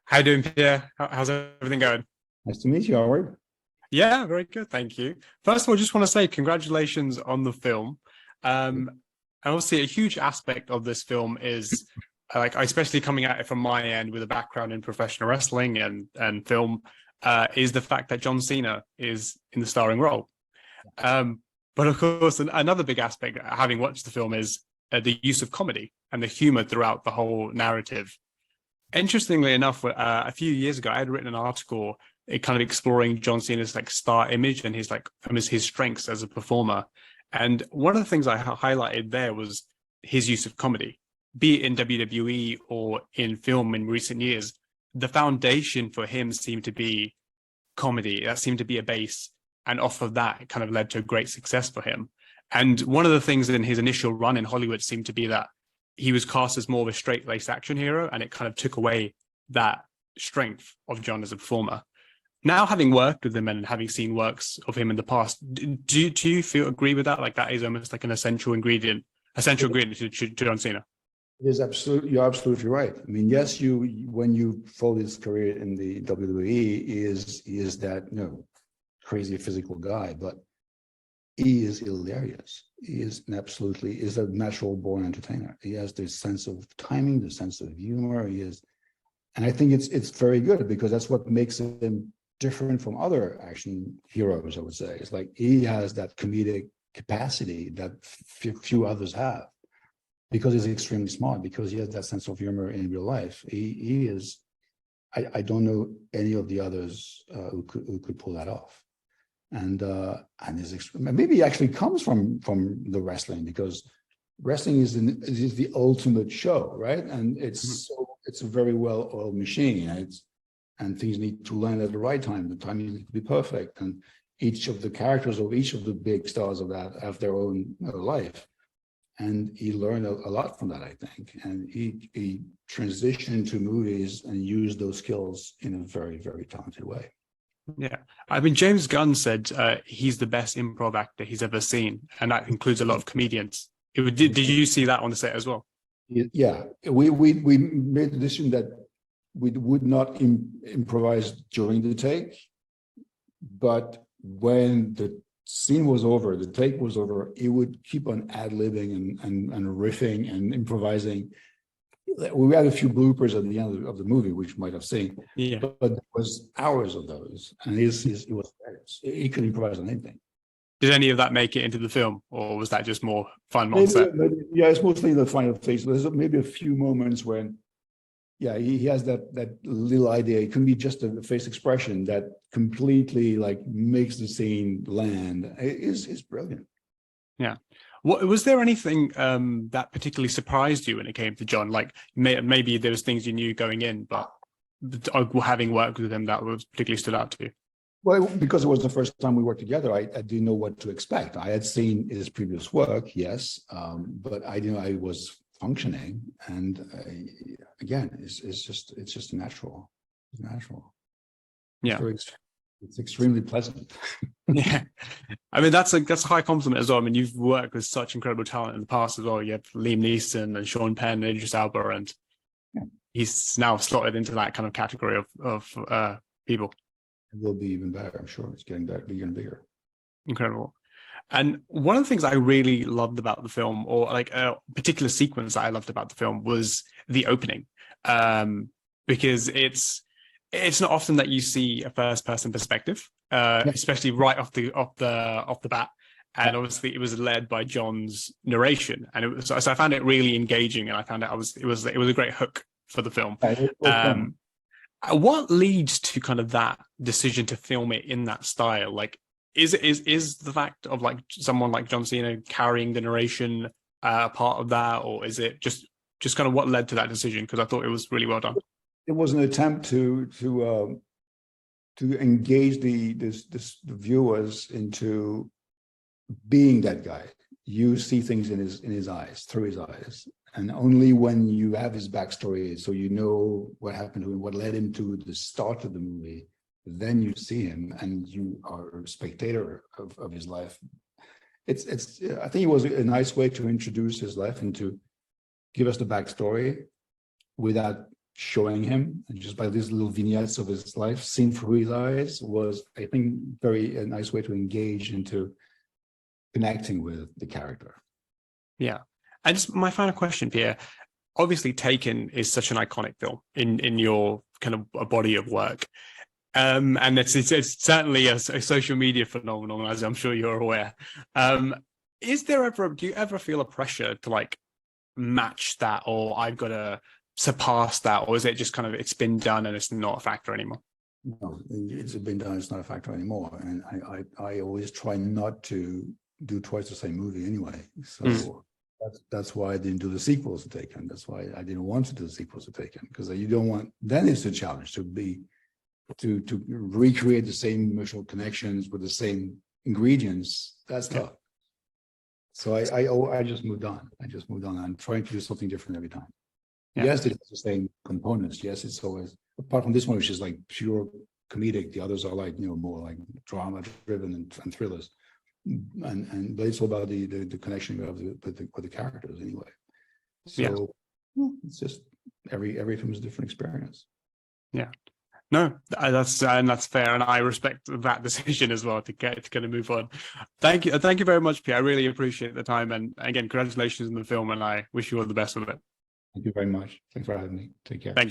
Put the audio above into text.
How you doing, Pierre? How's everything going? Nice to meet you, Howard. Yeah, very good, thank you. First of all, just want to say congratulations on the film. And obviously, a huge aspect of this film is especially coming at it from my end with a background in professional wrestling and film, is the fact that John Cena is in the starring role. But of course, another big aspect, having watched the film, is the use of comedy and the humor throughout the whole narrative. Interestingly enough, a few years ago, I had written an article kind of exploring John Cena's star image and his strengths as a performer. And one of the things I highlighted there was his use of comedy, be it in WWE or in film in recent years. The foundation for him seemed to be comedy. That seemed to be a base. And off of that, it kind of led to great success for him. And one of the things in his initial run in Hollywood seemed to be that he was cast as more of a straight-laced action hero, and it kind of took away that strength of John as a performer. Now, having worked with him and having seen works of him in the past, do you agree with that? Like that is almost like an essential ingredient to John Cena. It is absolutely, you're absolutely right. I mean, yes, when you follow his career in the WWE, he is that crazy physical guy, but he is hilarious. He is a natural born entertainer. He has this sense of timing, the sense of humor. And I think it's very good because that's what makes him different from other action heroes, I would say. It's like he has that comedic capacity that few others have because he's extremely smart, because he has that sense of humor in real life. He is, I don't know any of the others who could pull that off. And maybe it actually comes from the wrestling, because wrestling is the ultimate show, right? And it's a very well-oiled machine. And things need to land at the right time. The timing needs to be perfect. And each of the characters of each of the big stars of that have their own life. And he learned a lot from that, I think. And he transitioned to movies and used those skills in a very, very talented way. Yeah. I mean, James Gunn said he's the best improv actor he's ever seen. And that includes a lot of comedians. Did you see that on the set as well? Yeah. We made the decision that we would not improvise during the take, but when the scene was over, the take was over, he would keep on ad-libbing and riffing and improvising. We had a few bloopers at the end of the movie, which you might have seen, but there was hours of those, and he could improvise on anything. Did any of that make it into the film, or was that just more fun on set? Yeah, it's mostly the final phase. There's maybe a few moments when he has that little idea. It can be just a face expression that completely makes the scene land. It's brilliant. Yeah. Was there anything that particularly surprised you when it came to John? Like maybe there was things you knew going in, but having worked with him, that was particularly stood out to you? Well, because it was the first time we worked together, I didn't know what to expect. I had seen his previous work, yes, but I didn't know I was functioning. And again, it's just natural. It's natural. Yeah. It's extremely pleasant. Yeah. I mean, that's a high compliment as well. I mean, you've worked with such incredible talent in the past as well. You have Liam Neeson and Sean Penn and Idris Elba, and he's now slotted into that kind of category of people. It will be even better, I'm sure. It's getting better, bigger and bigger. Incredible. And one of the things I really loved about the film, or like a particular sequence that I loved about the film, was the opening, because it's not often that you see a first-person perspective, especially right off the bat. And obviously, it was led by John's narration, and so I found it really engaging, and I found it was a great hook for the film. What leads to kind of that decision to film it in that style? Like, is the fact of someone like John Cena carrying the narration part of that, or is it just kind of what led to that decision? Because I thought it was really well done. It was an attempt to engage the viewers into being that guy. You see things in his eyes, through his eyes, and only when you have his backstory, so you know what happened to him, what led him to the start of the movie, then you see him and you are a spectator of his life. I think it was a nice way to introduce his life and to give us the backstory without showing him, and just by these little vignettes of his life seen through his eyes, was, I think, a nice way to engage into connecting with the character. Yeah. And just my final question, Pierre. Obviously, Taken is such an iconic film in your kind of a body of work. And it's certainly a social media phenomenon, as I'm sure you're aware. Do you ever feel a pressure to like match that, or I've got to surpass that, or is it just kind of, it's been done and it's not a factor anymore? No, it's been done, it's not a factor anymore. And I always try not to do twice the same movie anyway. So that's why I didn't do the sequels to Taken. That's why I didn't want to do the sequels to Taken, because you don't want, then it's a challenge to recreate the same emotional connections with the same ingredients. That's tough. So I just moved on. I'm trying to do something different every time. Yeah. Yes, it's the same components. Yes, it's always, apart from this one, which is like pure comedic. The others are like, more like drama driven and thrillers. But it's all about the connection you have with the characters anyway. So it's just every film is a different experience. Yeah. No, that's fair, and I respect that decision as well to kind of move on. Thank you very much, Pierre. I really appreciate the time, and again, congratulations on the film, and I wish you all the best with it. Thank you very much. Thanks for having me. Take care. Thank you.